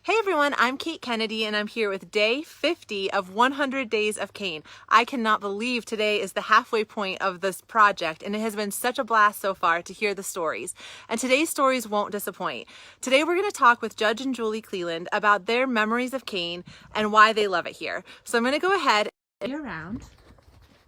Hey everyone, I'm Kate Kennedy and I'm here with day 50 of 100 Days of Cane. I cannot believe today is the halfway point of this project and it has been such a blast so far to hear the stories. And today's stories won't disappoint. Today we're going to talk with Judge and Julie Cleland about their memories of Cane and why they love it here. So I'm going to go ahead and be around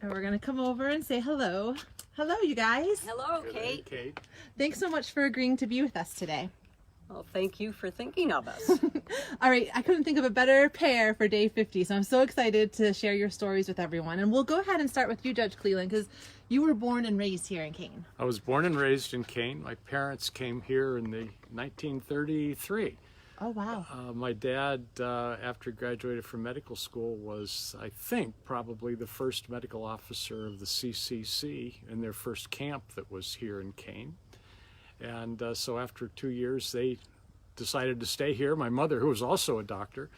and we're going to come over and say hello. Hello you guys. Hello, Kate. Kate. Thanks so much for agreeing to be with us today. Well, thank you for thinking of us. All right, I couldn't think of a better pair for day 50, so I'm so excited to share your stories with everyone. And we'll go ahead and start with you, Judge Cleland, because you were born and raised here in Cane. I was born and raised in Cane. My parents came here in the 1933. Oh, wow. My dad, after he graduated from medical school, was, I think, probably the first medical officer of the CCC in their first camp that was here in Cane. And so after 2 years, they decided to stay here. My mother, who was also a doctor,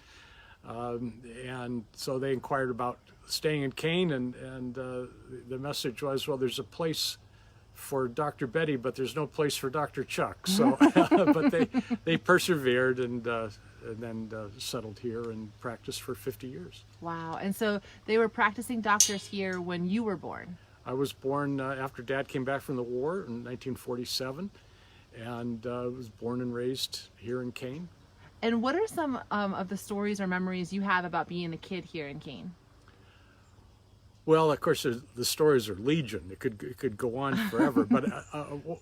and so they inquired about staying in Cane, and the message was, well, there's a place for Dr. Betty, but there's no place for Dr. Chuck. So, but they persevered and then settled here and practiced for 50 years. Wow. And so they were practicing doctors here when you were born. I was born after Dad came back from the war in 1947, and was born and raised here in Cane. And what are some of the stories or memories you have about being a kid here in Cane? Well, of course, the stories are legion. It could go on forever. But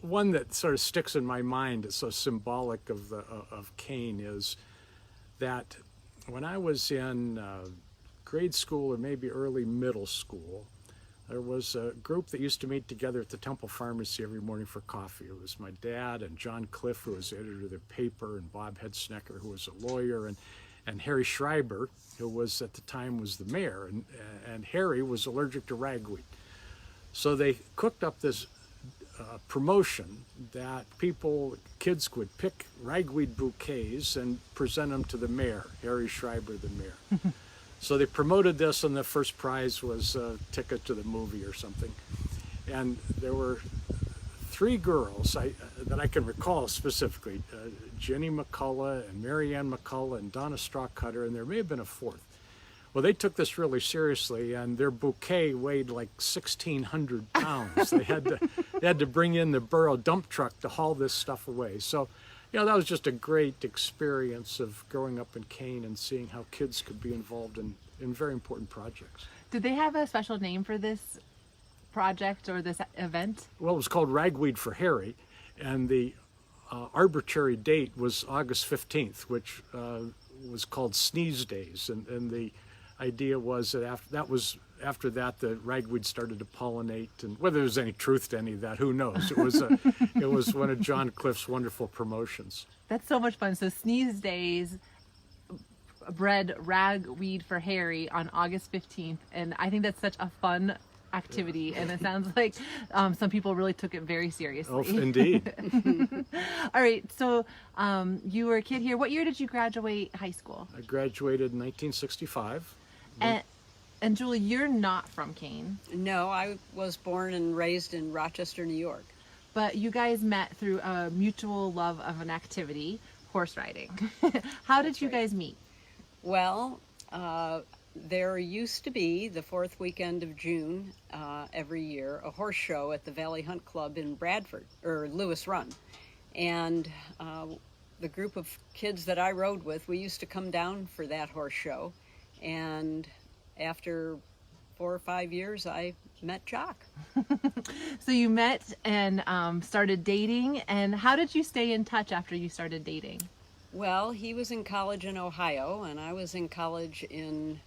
one that sort of sticks in my mind, is so symbolic of Cane, is that when I was in grade school or maybe early middle school, there was a group that used to meet together at the Temple Pharmacy every morning for coffee. It was my dad and John Cliff, who was the editor of the paper, and Bob Hedsnecker, who was a lawyer, and Harry Schreiber, who was at the time was the mayor, and Harry was allergic to ragweed. So they cooked up this promotion that kids would pick ragweed bouquets and present them to the mayor, Harry Schreiber, the mayor. So they promoted this, and the first prize was a ticket to the movie or something. And there were three girls that I can recall specifically, Jenny McCullough and Marianne McCullough and Donna Strawcutter, and there may have been a fourth. Well, they took this really seriously, and their bouquet weighed like 1,600 pounds. They had to bring in the Burro dump truck to haul this stuff away. So, you know, that was just a great experience of growing up in Cane and seeing how kids could be involved in very important projects. Did they have a special name for this project or this event? Well, it was called Ragweed for Harry, and the arbitrary date was August 15th, which was called Sneeze Days, and the idea was that after that the ragweed started to pollinate, and whether there's any truth to any of that, who knows. It was one of John Cliff's wonderful promotions. That's so much fun. So Sneeze Days bred ragweed for Harry on August 15th, and I think that's such a fun activity, and it sounds like some people really took it very seriously. Oh, indeed. All right, so you were a kid here. What year did you graduate high school? I graduated in 1965. And Julie, you're not from Cane. No, I was born and raised in Rochester, New York. But you guys met through a mutual love of an activity, horse riding. How did you guys meet? Well, there used to be, the fourth weekend of June every year, a horse show at the Valley Hunt Club in Bradford, or Lewis Run. And the group of kids that I rode with, we used to come down for that horse show. And after 4 or 5 years, I met Jock. So you met and started dating. And how did you stay in touch after you started dating? Well, he was in college in Ohio, and I was in college in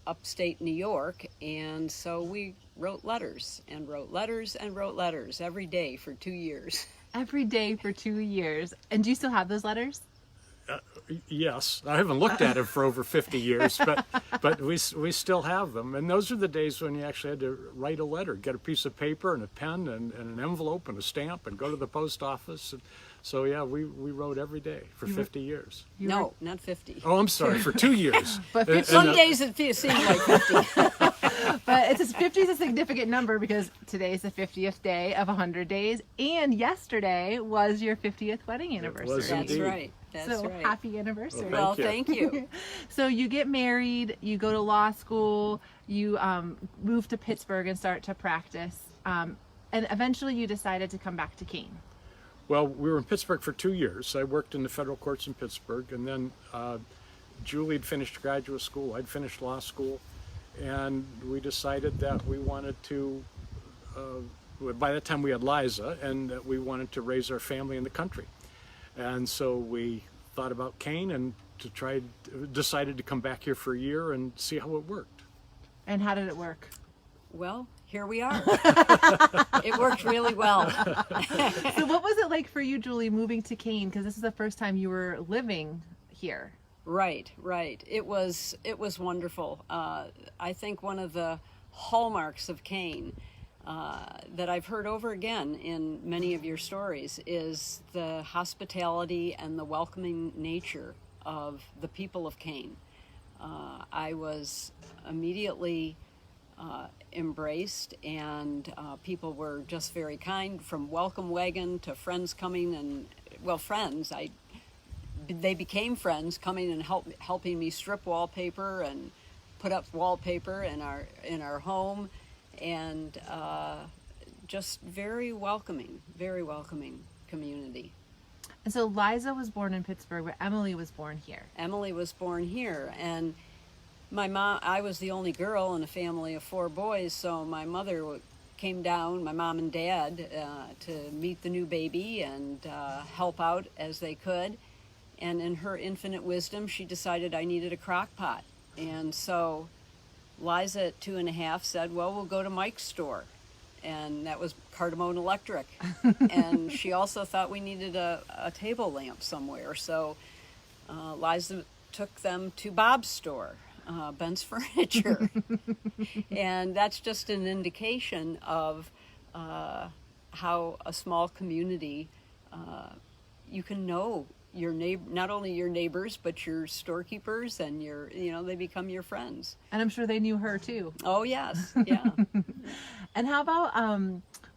upstate New York, and so we wrote letters and wrote letters and wrote letters every day for 2 years. Every day for 2 years. And do you still have those letters? Yes, I haven't looked at it for over 50 years, but we still have them. And those are the days when you actually had to write a letter, get a piece of paper and a pen and an envelope and a stamp and go to the post office. And so yeah, we wrote every day for 50 years. No, not 50. Oh, I'm sorry, for 2 years. But Some days it seems like 50. But 50 is a significant number because today is the 50th day of 100 days, and yesterday was your 50th wedding anniversary. was indeed. That's right. That's so right. happy anniversary. Well, Thank thank you. So you get married, you go to law school, you move to Pittsburgh and start to practice, and eventually you decided to come back to Kane. Well, we were in Pittsburgh for 2 years. I worked in the federal courts in Pittsburgh, and then Julie had finished graduate school. I'd finished law school, and we decided that we wanted to, by that time we had Liza, and that we wanted to raise our family in the country. And so we thought about Kane and decided to come back here for a year and see how it worked. And how did it work? Well, here we are. It worked really well. So what was it like for you, Julie, moving to Kane? Because this is the first time you were living here. Right. It was wonderful. I think one of the hallmarks of Kane that I've heard over again in many of your stories is the hospitality and the welcoming nature of the people of Kane. I was immediately embraced, and people were just very kind, from welcome wagon to friends coming, and friends. They became friends, coming and helping me strip wallpaper and put up wallpaper in our home, and just very welcoming community. And so Liza was born in Pittsburgh, but Emily was born here. Emily was born here, and my mom. I was the only girl in a family of 4 boys, so my mother came down, my mom and dad, to meet the new baby and help out as they could. And in her infinite wisdom, she decided I needed a crock pot. And so Liza at 2.5 said, well, we'll go to Mike's store. And that was Cardamone Electric. And she also thought we needed a table lamp somewhere. So Liza took them to Bob's store, Ben's Furniture. And that's just an indication of how a small community, you can know your neighbor, not only your neighbors, but your storekeepers, and they become your friends. And I'm sure they knew her too. Oh yes, yeah. And how about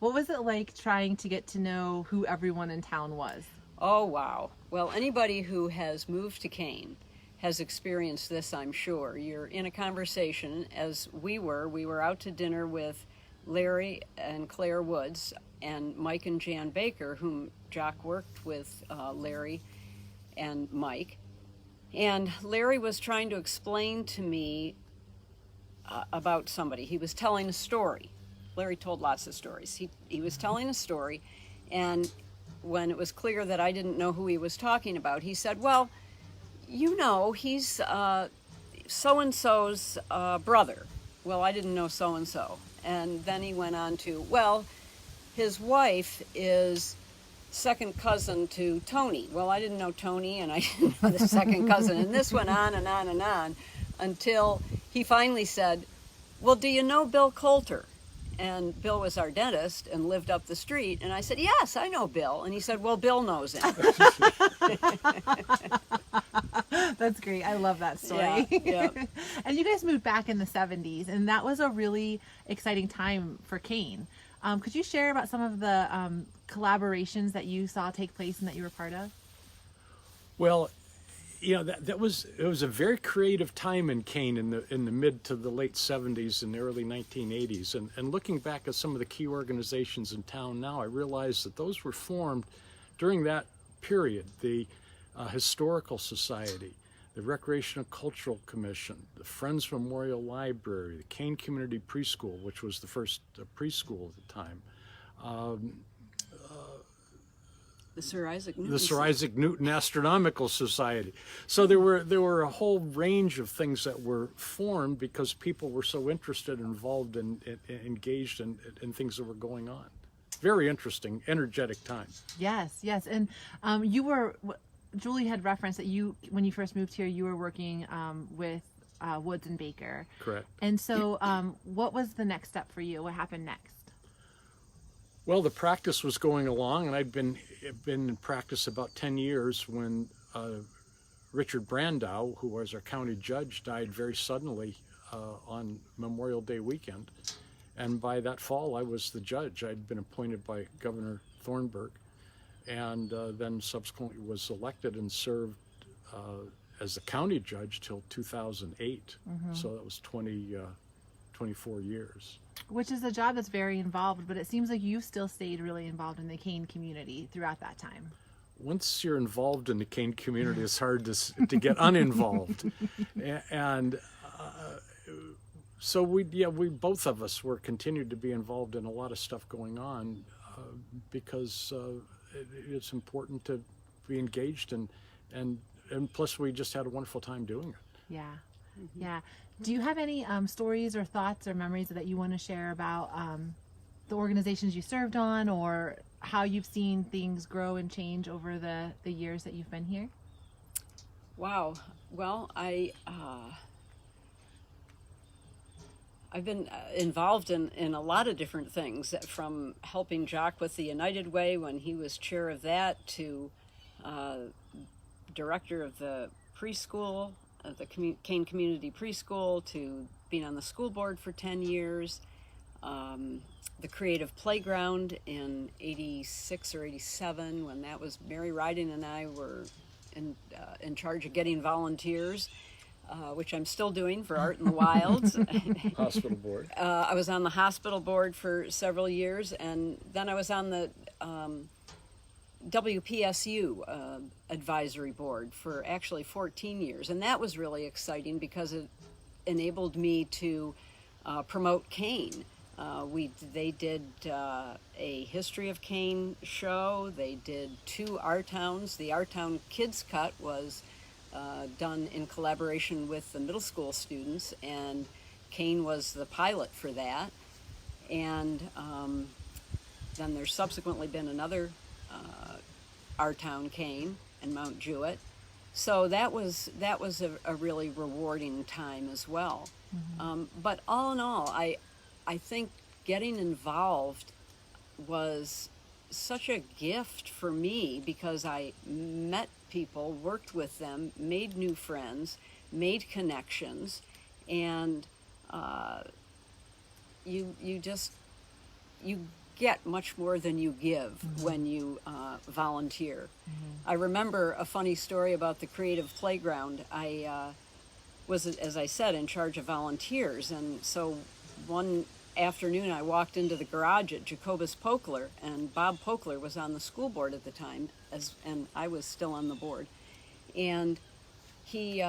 what was it like trying to get to know who everyone in town was? Oh wow. Well, anybody who has moved to Kane has experienced this, I'm sure. You're in a conversation, as we were out to dinner with Larry and Claire Woods and Mike and Jan Baker, whom Jock worked with Larry and Mike. And Larry was trying to explain to me about somebody. He was telling a story. Larry told lots of stories. He was telling a story, and when it was clear that I didn't know who he was talking about, he said, well, he's so-and-so's brother. Well, I didn't know so-and-so. And then he went on to, well, his wife is second cousin to Tony. Well, I didn't know Tony, and I didn't know the second cousin. And this went on and on and on until he finally said, well, do you know Bill Coulter? And Bill was our dentist and lived up the street. And I said, yes, I know Bill. And he said, well, Bill knows him. That's great. I love that story. Yeah. And you guys moved back in the 70s, and that was a really exciting time for Kane. Could you share about some of the collaborations that you saw take place and that you were part of? Well, it was a very creative time in Kane in the mid to the late 70s and the early 1980s. And looking back at some of the key organizations in town now, I realized that those were formed during that period. The Historical Society, the Recreational Cultural Commission, the Friends Memorial Library, the Kane Community Preschool, which was the first preschool at the time, The Sir Isaac Newton. the Sir Isaac Newton Astronomical Society. So there were a whole range of things that were formed because people were so interested, involved, and engaged in things that were going on. Very interesting, energetic time. Yes. And Julie had referenced that when you first moved here, you were working with Woods and Baker. Correct. And so what was the next step for you? What happened next? Well, the practice was going along, and I'd been in practice about 10 years when Richard Brandow, who was our county judge, died very suddenly on Memorial Day weekend. And by that fall, I was the judge. I'd been appointed by Governor Thornburg. and then subsequently was elected and served as the county judge till 2008. So that was 24 years. Which is a job that's very involved, but it seems like you still stayed really involved in the Kane community throughout that time. Once you're involved in the Kane community, it's hard to get uninvolved. And so we both of us were continued to be involved in a lot of stuff going on because it's important to be engaged, and plus we just had a wonderful time doing it. Yeah. Yeah. Do you have any stories or thoughts or memories that you want to share about the organizations you served on, or how you've seen things grow and change over the years that you've been here? Wow. Well, I've been involved in a lot of different things, from helping Jock with the United Way when he was chair of that, to director of the preschool, the Kane Community Preschool, to being on the school board for 10 years, the Creative Playground in 86 or 87, when that was Mary Riding and I were in charge of getting volunteers, which I'm still doing for Art in the Wilds. Hospital board. I was on the hospital board for several years, and then I was on the WPSU advisory board for actually 14 years, and that was really exciting because it enabled me to promote Kane. They did a History of Kane show. They did 2 Our Towns. The Our Town Kids Cut was done in collaboration with the middle school students, and Kane was the pilot for that. And then there's subsequently been another Our Town Kane in Mount Jewett. So that was a really rewarding time as well. But all in all, I think getting involved was such a gift for me, because I met people, worked with them, made new friends, made connections, and you get much more than you give when you volunteer. I remember a funny story about the Creative Playground. I was, as I said, in charge of volunteers, and so one afternoon I walked into the garage at Jacobus Pokler, and Bob Pokler was on the school board at the time, and I was still on the board, and he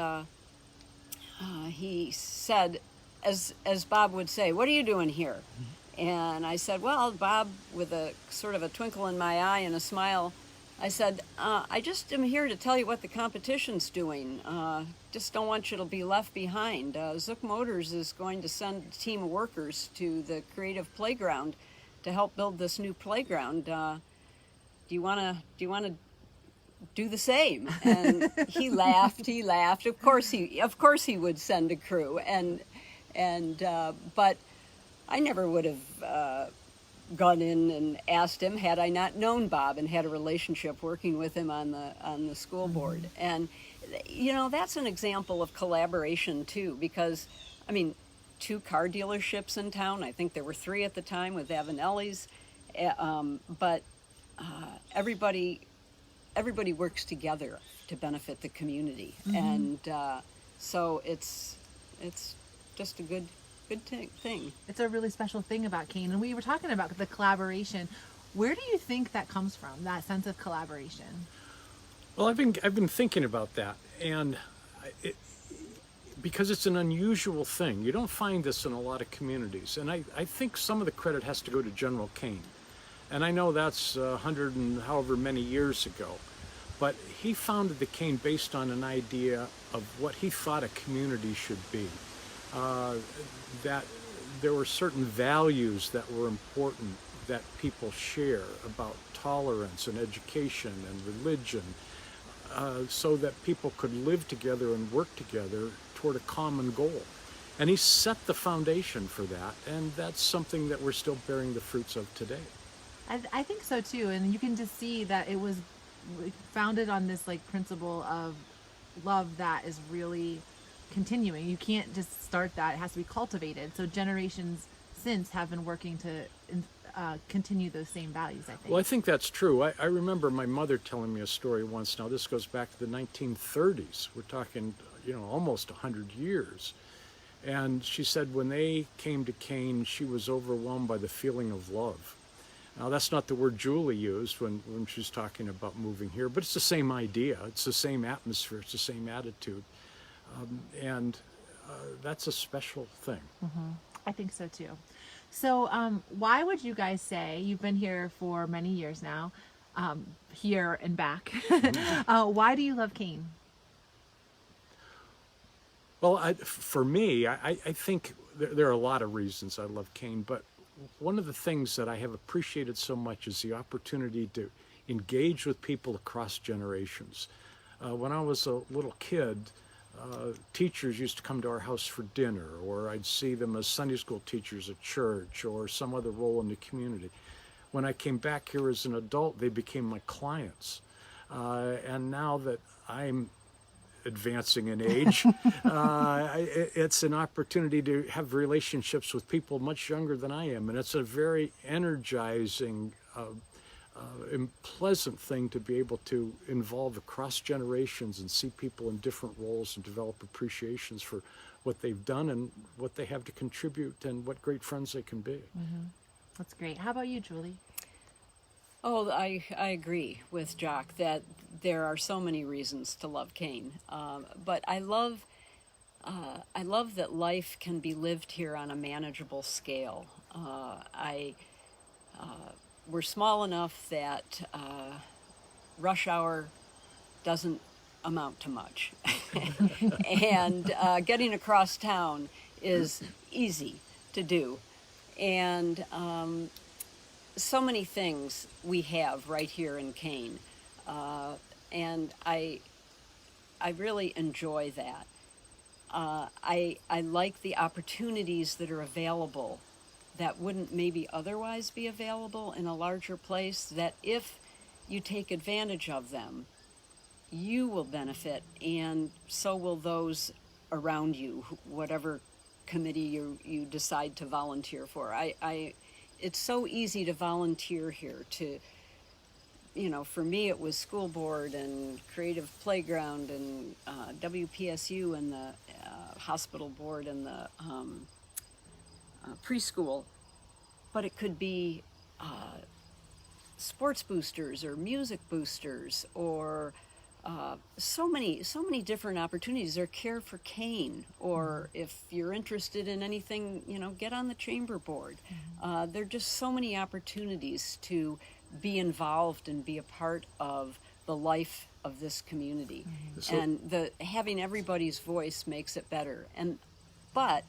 said, as Bob would say, "What are you doing here?" And I said, "Well, Bob," with a sort of a twinkle in my eye and a smile, I said, "I just am here to tell you what the competition's doing. Just don't want you to be left behind. Zook Motors is going to send a team of workers to the Creative Playground to help build this new playground. Do you want to do the same?" And he laughed. Of course he would send a crew, but I never would have gone in and asked him had I not known Bob and had a relationship working with him on the school board. And that's an example of collaboration too, because 2 car dealerships in town. I think there were 3 at the time with Avenelli's, but everybody works together to benefit the community, and so it's just a good thing. It's a really special thing about Kane, and we were talking about the collaboration. Where do you think that comes from, that sense of collaboration? Well, I've been thinking about that, and because it's an unusual thing. You don't find this in a lot of communities, and I think some of the credit has to go to General Kane. And I know that's 100 and however many years ago, but he founded the Kane based on an idea of what he thought a community should be. That there were certain values that were important that people share about tolerance and education and religion, so that people could live together and work together toward a common goal. And he set the foundation for that, and that's something that we're still bearing the fruits of today. I think so too, and you can just see that it was founded on this principle of love that is really continuing. You can't just start that. It has to be cultivated. So generations since have been working to continue those same values, I think. Well, I think that's true. I remember my mother telling me a story once. Now, this goes back to the 1930s. We're talking, almost 100 years. And she said when they came to Kane, she was overwhelmed by the feeling of love. Now, that's not the word Julie used when she's talking about moving here, but it's the same idea. It's the same atmosphere. It's the same attitude. And that's a special thing. I think so too. So why would you guys say, you've been here for many years now, here and back, why do you love Kane? Well, for me, I think there are a lot of reasons I love Kane, but one of the things that I have appreciated so much is the opportunity to engage with people across generations. When I was a little kid, teachers used to come to our house for dinner, or I'd see them as Sunday school teachers at church or some other role in the community. When I came back here as an adult, they became my clients. And now that I'm advancing in age, it's an opportunity to have relationships with people much younger than I am. And it's a very energizing, pleasant thing to be able to involve across generations and see people in different roles and develop appreciations for what they've done and what they have to contribute and what great friends they can be. That's great. How about you, Julie? Oh, I agree with Jock that there are so many reasons to love Kane, but I love that life can be lived here on a manageable scale. We're small enough that rush hour doesn't amount to much, and getting across town is easy to do, and so many things we have right here in Kane, and I really enjoy that. I like the opportunities that are available that wouldn't maybe otherwise be available in a larger place, that if you take advantage of them, you will benefit, and so will those around you, whatever committee you decide to volunteer for. It's so easy to volunteer here to, for me it was school board and creative playground and WPSU and the hospital board and the preschool, but it could be sports boosters or music boosters or so many different opportunities, or Care for Kane, or if you're interested in anything, get on the chamber board. There are just so many opportunities to be involved and be a part of the life of this community. And having everybody's voice makes it better. But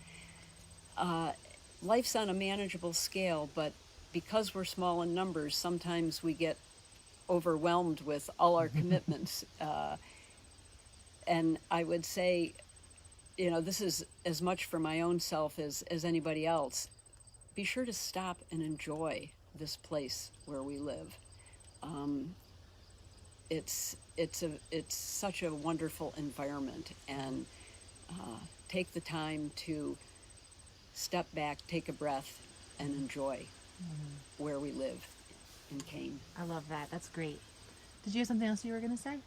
life's on a manageable scale, but because we're small in numbers, sometimes we get overwhelmed with all our commitments. And I would say, this is as much for my own self as anybody else. Be sure to stop and enjoy this place where we live. It's such a wonderful environment, and take the time to step back, take a breath, and enjoy where we live in Kane. I love that. That's great. Did you have something else you were going to say?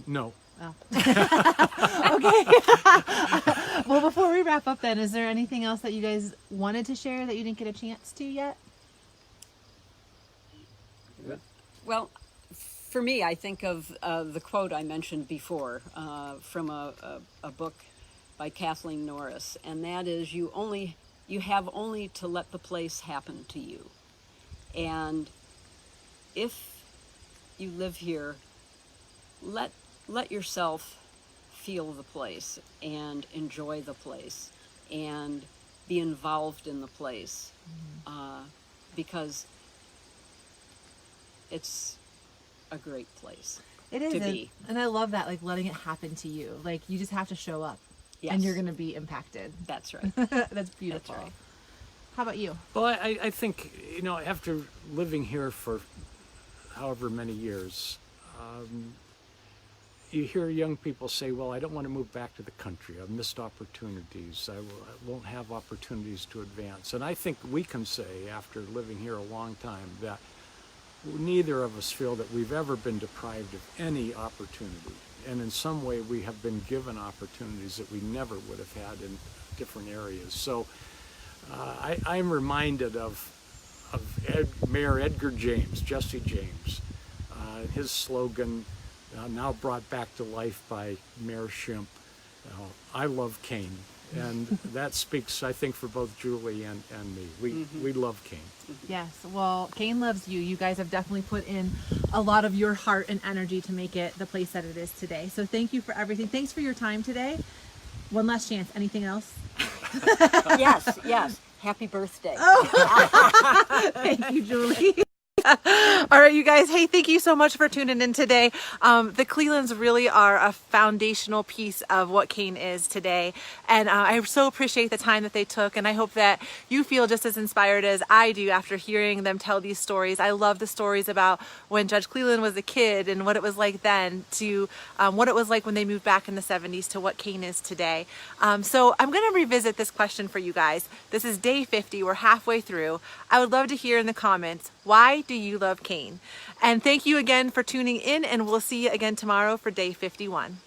No. Oh. Okay. Well, before we wrap up then, is there anything else that you guys wanted to share that you didn't get a chance to yet? Well, for me, I think of the quote I mentioned before from a book by Kathleen Norris, and that is, you have only to let the place happen to you. And if you live here, let yourself feel the place and enjoy the place and be involved in the place, because it's a great place. It is, to be. And I love that, like letting it happen to you. Like you just have to show up, Yes. and you're going to be impacted. That's right. That's beautiful. That's right. How about you? Well, I think, after living here for however many years, you hear young people say, well, I don't want to move back to the country. I've missed opportunities. I won't have opportunities to advance. And I think we can say, after living here a long time, that neither of us feel that we've ever been deprived of any opportunity. And in some way, we have been given opportunities that we never would have had in different areas. So I'm reminded of Mayor Edgar James, Jesse James, his slogan, now brought back to life by Mayor Schimpf, I love Kane. And that speaks, I think, for both Julie and me. We love Kane. Yes, well, Kane loves you. You guys have definitely put in a lot of your heart and energy to make it the place that it is today. So thank you for everything. Thanks for your time today. One last chance. Anything else? Yes, yes. Happy birthday. Thank you, Julie. All right, you guys. Hey, thank you so much for tuning in today. The Clelands really are a foundational piece of what Kane is today. And I so appreciate the time that they took. And I hope that you feel just as inspired as I do after hearing them tell these stories. I love the stories about when Judge Cleland was a kid and what it was like then to what it was like when they moved back in the 70s to what Kane is today. So I'm going to revisit this question for you guys. This is day 50. We're halfway through. I would love to hear in the comments, why do you love Kane? And thank you again for tuning in, and we'll see you again tomorrow for day 51.